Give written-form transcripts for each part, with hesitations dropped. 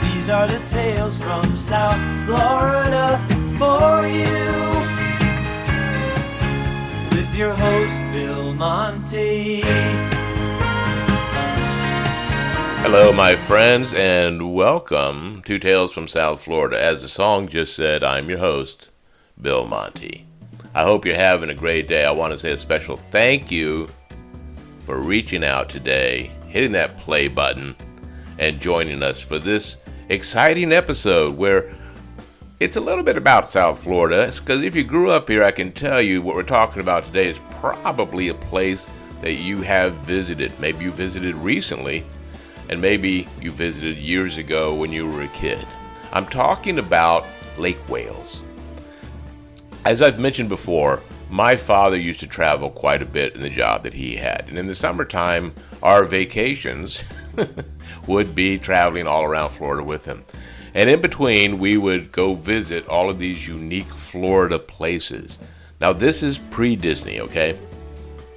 These are the tales from South Florida for you, with your host, Bill Monty. Hello, my friends, and welcome to Tales from South Florida. As the song just said, I'm your host, Bill Monty. I hope you're having a great day. I want to say a special thank you for reaching out today, hitting that play button, and joining us for this exciting episode where it's a little bit about South Florida. It's because if you grew up here, I can tell you what we're talking about today is probably a place that you have visited. Maybe you visited recently, and maybe you visited years ago when you were a kid. I'm talking about Lake Wales. As I've mentioned before, my father used to travel quite a bit in the job that he had. And in the summertime, our vacations would be traveling all around Florida with him. And in between, we would go visit all of these unique Florida places. Now, this is pre-Disney, okay?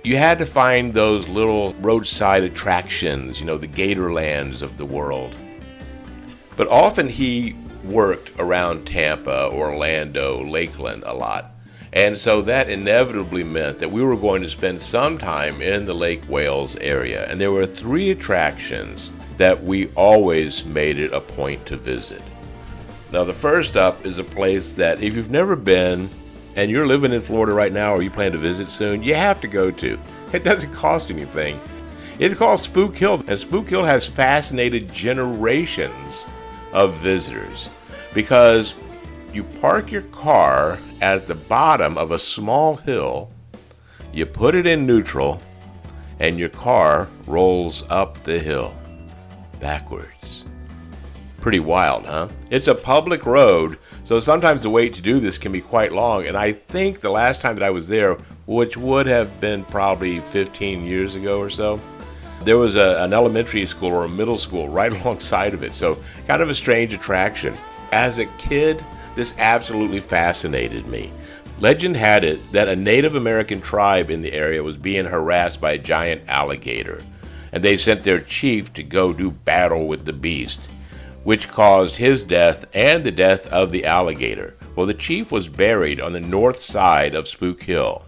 You had to find those little roadside attractions, the Gatorlands of the world. But often he worked around Tampa, Orlando, Lakeland a lot. And so that inevitably meant that we were going to spend some time in the Lake Wales area. And there were 3 attractions that we always made it a point to visit. Now, the first up is a place that if you've never been and you're living in Florida right now or you plan to visit soon, you have to go to. It doesn't cost anything. It's called Spook Hill, and Spook Hill has fascinated generations of visitors because you park your car at the bottom of a small hill, you put it in neutral, and your car rolls up the hill backwards. Pretty wild, huh? It's a public road, so sometimes the wait to do this can be quite long, and I think the last time that I was there, which would have been probably 15 years ago or so, there was an elementary school or a middle school right alongside of it, so kind of a strange attraction. As a kid, this absolutely fascinated me. Legend had it that a Native American tribe in the area was being harassed by a giant alligator, and they sent their chief to go do battle with the beast, which caused his death and the death of the alligator. Well, the chief was buried on the north side of Spook Hill.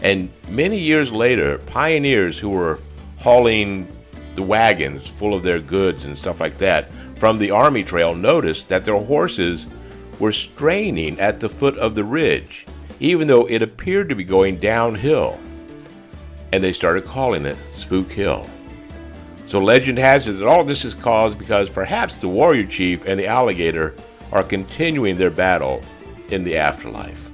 And many years later, pioneers who were hauling the wagons full of their goods and stuff like that from the army trail noticed that their horses were straining at the foot of the ridge, even though it appeared to be going downhill. And they started calling it Spook Hill. So legend has it that all this is caused because perhaps the warrior chief and the alligator are continuing their battle in the afterlife.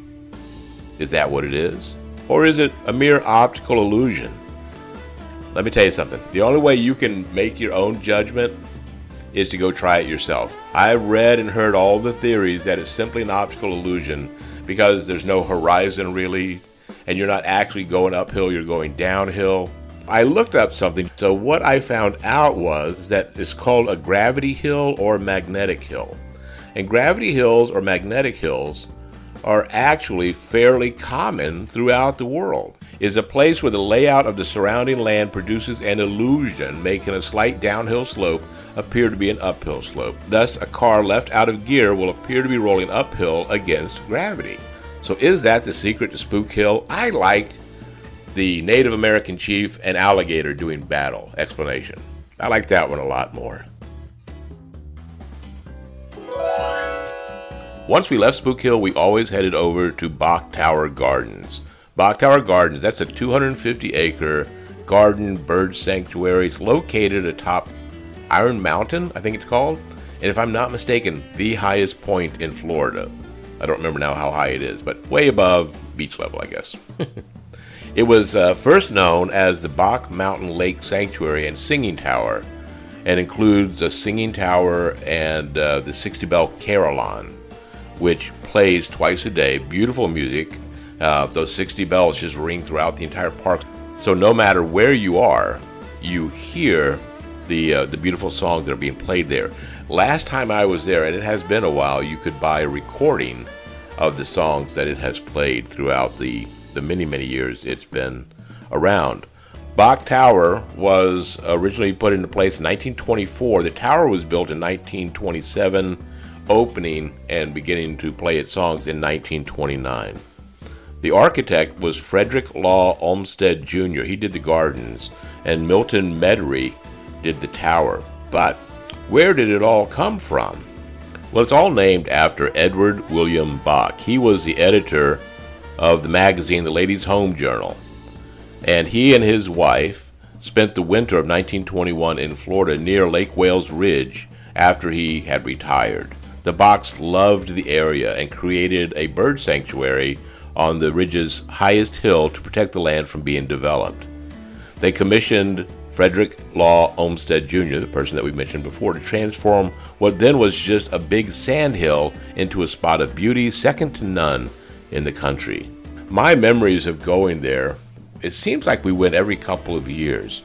Is that what it is? Or is it a mere optical illusion? Let me tell you something. The only way you can make your own judgment is to go try it yourself. I read and heard all the theories that it's simply an optical illusion because there's no horizon really, and you're not actually going uphill, you're going downhill. I looked up something, so what I found out was that it's called a gravity hill or magnetic hill. And gravity hills or magnetic hills are actually fairly common throughout the world. It's a place where the layout of the surrounding land produces an illusion, making a slight downhill slope appear to be an uphill slope. Thus, a car left out of gear will appear to be rolling uphill against gravity. So is that the secret to Spook Hill? I like the Native American chief and alligator doing battle explanation. I like that one a lot more. Once we left Spook Hill, we always headed over to Bok Tower Gardens. Bok Tower Gardens, that's a 250-acre garden bird sanctuary. It's located atop Iron Mountain, I think it's called. And if I'm not mistaken, the highest point in Florida. I don't remember now how high it is, but way above beach level, I guess. It was first known as the Bok Mountain Lake Sanctuary and Singing Tower, and includes a singing tower and the 60 Bell Carillon, which plays twice a day. Beautiful music. Those 60 bells just ring throughout the entire park. So no matter where you are, you hear the beautiful songs that are being played there. Last time I was there, and it has been a while, you could buy a recording of the songs that it has played throughout the many, many years it's been around. Bach Tower was originally put into place in 1924. The tower was built in 1927, opening and beginning to play its songs in 1929. The architect was Frederick Law Olmsted Jr. He did the gardens, and Milton Medary did the tower. But where did it all come from? Well, it's all named after Edward William Bach. He was the editor of the magazine The Ladies' Home Journal. And he and his wife spent the winter of 1921 in Florida near Lake Wales Ridge after he had retired. The Bachs loved the area and created a bird sanctuary on the ridge's highest hill to protect the land from being developed. They commissioned Frederick Law Olmsted Jr., the person that we mentioned before, to transform what then was just a big sand hill into a spot of beauty second to none in the country. My memories of going there, it seems like we went every couple of years.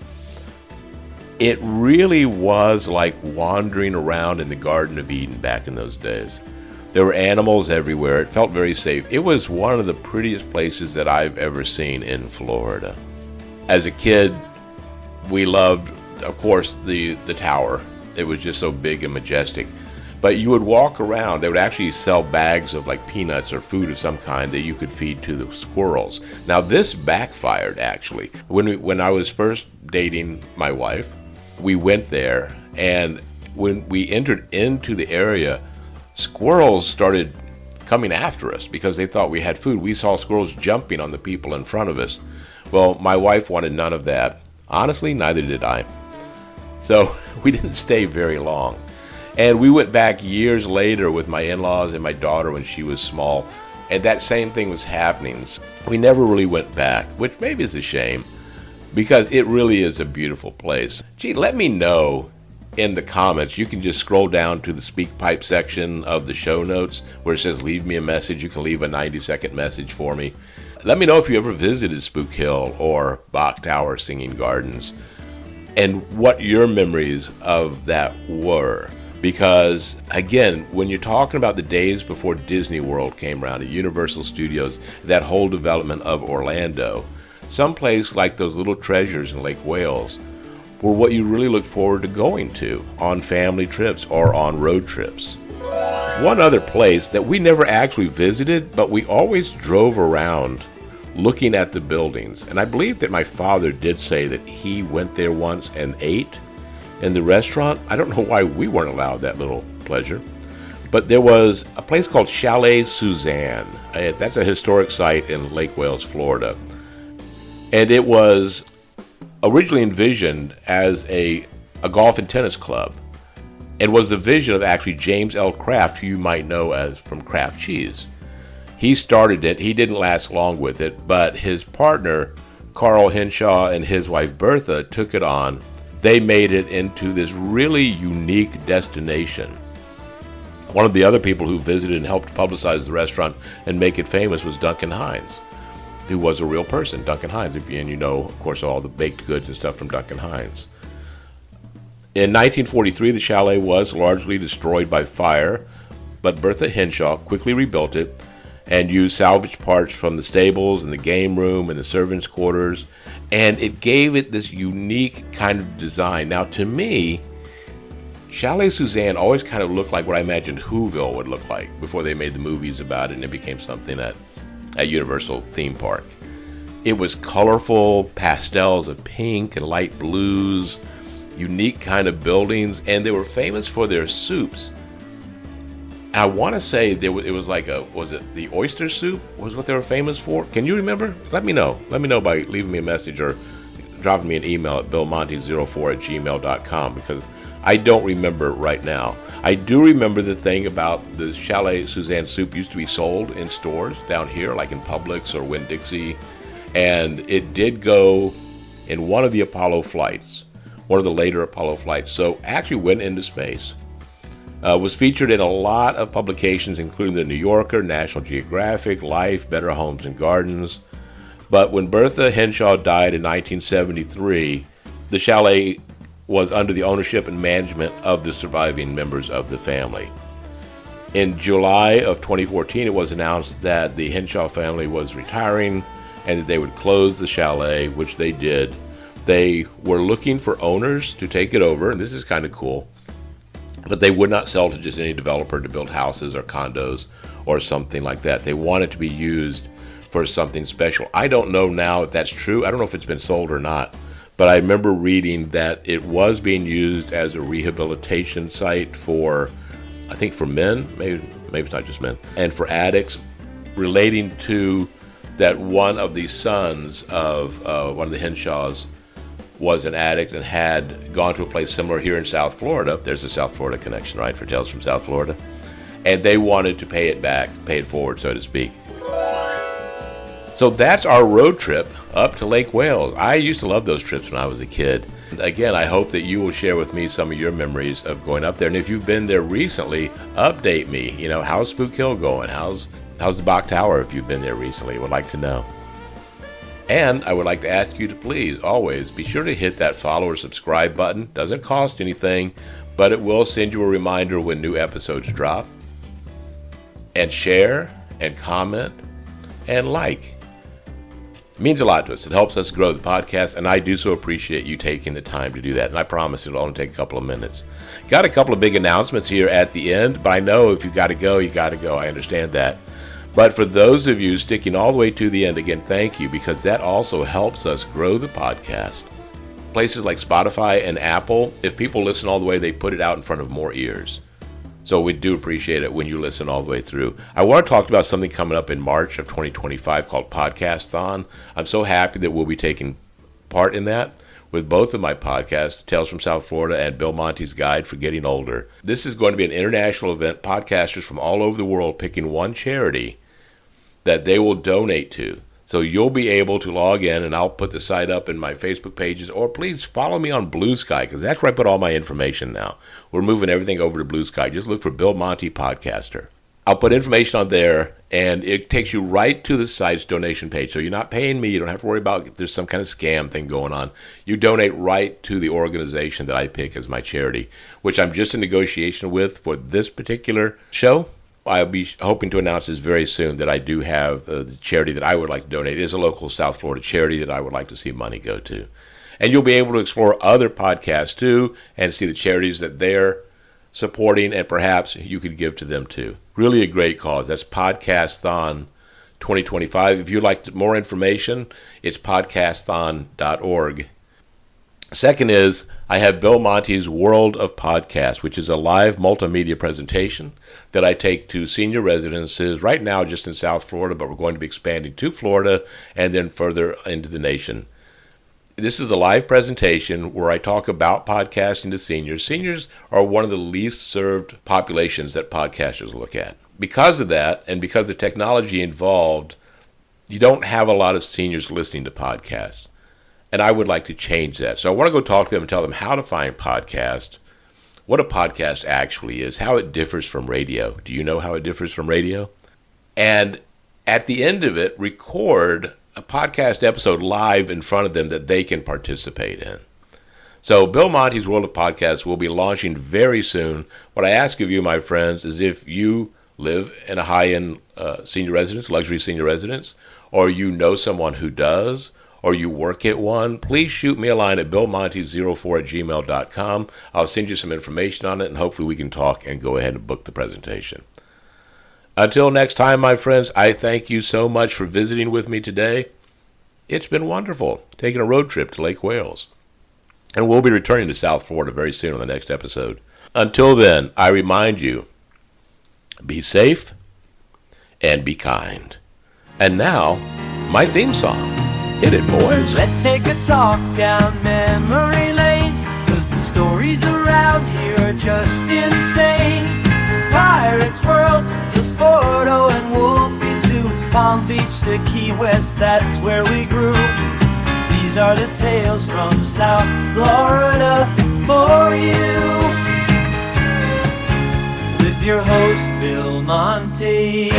It really was like wandering around in the Garden of Eden back in those days. There were animals everywhere. It felt very safe. It was one of the prettiest places that I've ever seen in Florida. As a kid, we loved, of course, the tower. It was just so big and majestic. But you would walk around. They would actually sell bags of like peanuts or food of some kind that you could feed to the squirrels. Now this backfired actually. When I was first dating my wife, we went there, and when we entered into the area, squirrels started coming after us because they thought we had food. We saw squirrels jumping on the people in front of us. Well, my wife wanted none of that. Honestly, neither did I. So we didn't stay very long. And we went back years later with my in-laws and my daughter when she was small, and that same thing was happening. So we never really went back, which maybe is a shame, because it really is a beautiful place. Gee, let me know in the comments. You can just scroll down to the Speak Pipe section of the show notes where it says leave me a message. You can leave a 90-second message for me. Let me know if you ever visited Spook Hill or Bach Tower Singing Gardens and what your memories of that were. Because, again, when you're talking about the days before Disney World came around at Universal Studios, that whole development of Orlando, someplace like those little treasures in Lake Wales were what you really looked forward to going to on family trips or on road trips. One other place that we never actually visited, but we always drove around looking at the buildings. And I believe that my father did say that he went there once and ate in the restaurant. I don't know why we weren't allowed that little pleasure. But there was a place called Chalet Suzanne. That's a historic site in Lake Wales, Florida. And it was originally envisioned as a golf and tennis club, and was the vision of actually James L. Kraft, who you might know as from Kraft Cheese. He started it. He didn't last long with it, but his partner, Carl Henshaw, and his wife Bertha took it on. They made it into this really unique destination. One of the other people who visited and helped publicize the restaurant and make it famous was Duncan Hines, who was a real person, Duncan Hines, and you know, of course, all the baked goods and stuff from Duncan Hines. In 1943, the chalet was largely destroyed by fire, but Bertha Henshaw quickly rebuilt it and used salvage parts from the stables and the game room and the servants' quarters, and it gave it this unique kind of design. Now, to me, Chalet Suzanne always kind of looked like what I imagined Whoville would look like before they made the movies about it and it became something at Universal Theme Park. It was colorful pastels of pink and light blues, unique kind of buildings, and they were famous for their soups. I want to say it was like was it the oyster soup was what they were famous for? Can you remember? Let me know. Let me know by leaving me a message or dropping me an email at billmonty04@gmail.com, because I don't remember right now. I do remember the thing about the Chalet Suzanne soup used to be sold in stores down here, like in Publix or Winn-Dixie, and it did go in one of the Apollo flights, one of the later Apollo flights, so actually went into space. Was featured in a lot of publications, including the New Yorker, National Geographic, Life, Better Homes and Gardens. But when Bertha Henshaw died in 1973, the chalet was under the ownership and management of the surviving members of the family. In July of 2014, it was announced that the Henshaw family was retiring and that they would close the chalet, which they did. They were looking for owners to take it over, and this is kind of cool, but they would not sell to just any developer to build houses or condos or something like that. They want it to be used for something special. I don't know now if that's true. I don't know if it's been sold or not, but I remember reading that it was being used as a rehabilitation site for, I think for men, maybe it's not just men, and for addicts, relating to that one of the sons of one of the Henshaws was an addict and had gone to a place similar here in South Florida. There's a South Florida connection, right, for Tales from South Florida. And they wanted to pay it back, pay it forward, so to speak. So that's our road trip up to Lake Wales. I used to love those trips when I was a kid. Again, I hope that you will share with me some of your memories of going up there. And if you've been there recently, update me. You know, how's Spook Hill going? How's the Bach Tower if you've been there recently? I would like to know. And I would like to ask you to please, always, be sure to hit that follow or subscribe button. Doesn't cost anything, but it will send you a reminder when new episodes drop. And share, and comment, and like. It means a lot to us. It helps us grow the podcast, and I do so appreciate you taking the time to do that. And I promise it'll only take a couple of minutes. Got a couple of big announcements here at the end, but I know if you got to go, you got to go. I understand that. But for those of you sticking all the way to the end, again, thank you, because that also helps us grow the podcast. Places like Spotify and Apple, if people listen all the way, they put it out in front of more ears. So we do appreciate it when you listen all the way through. I want to talk about something coming up in March of 2025 called Podcast-thon. I'm so happy that we'll be taking part in that with both of my podcasts, Tales from South Florida and Bill Monty's Guide for Getting Older. This is going to be an international event, podcasters from all over the world picking one charity that they will donate to. So you'll be able to log in, and I'll put the site up in my Facebook pages, or please follow me on Blue Sky, because that's where I put all my information now. We're moving everything over to Blue Sky. Just look for Bill Monty Podcaster. I'll put information on there, and it takes you right to the site's donation page. So you're not paying me. You don't have to worry about if there's some kind of scam thing going on. You donate right to the organization that I pick as my charity, which I'm just in negotiation with for this particular show. I'll be hoping to announce this very soon that I do have the charity that I would like to donate. It is a local South Florida charity that I would like to see money go to. And you'll be able to explore other podcasts too and see the charities that they're supporting, and perhaps you could give to them too. Really a great cause. That's Podcast-thon 2025. If you'd like more information, it's podcasthon.org. Second is, I have Bill Monty's World of Podcasts, which is a live multimedia presentation that I take to senior residences right now just in South Florida, but we're going to be expanding to Florida and then further into the nation. This is a live presentation where I talk about podcasting to seniors. Seniors are one of the least served populations that podcasters look at. Because of that, and because of the technology involved, you don't have a lot of seniors listening to podcasts. And I would like to change that. So I want to go talk to them and tell them how to find podcasts, what a podcast actually is, how it differs from radio. Do you know how it differs from radio? And at the end of it, record a podcast episode live in front of them that they can participate in. So Bill Monty's World of Podcasts will be launching very soon. What I ask of you, my friends, is if you live in a high-end senior residence, luxury senior residence, or you know someone who does, or you work at one, please shoot me a line at billmonty04@gmail.com. I'll send you some information on it, and hopefully we can talk and go ahead and book the presentation. Until next time, my friends, I thank you so much for visiting with me today. It's been wonderful taking a road trip to Lake Wales. And we'll be returning to South Florida very soon on the next episode. Until then, I remind you, be safe and be kind. And now, my theme song. Hit it, boys. Let's take a talk down memory lane, 'cause the stories around here are just insane. Pirates World, the Sporto and Wolfies do. Palm Beach to Key West, that's where we grew. These are the tales from South Florida for you. With your host, Bill Monty.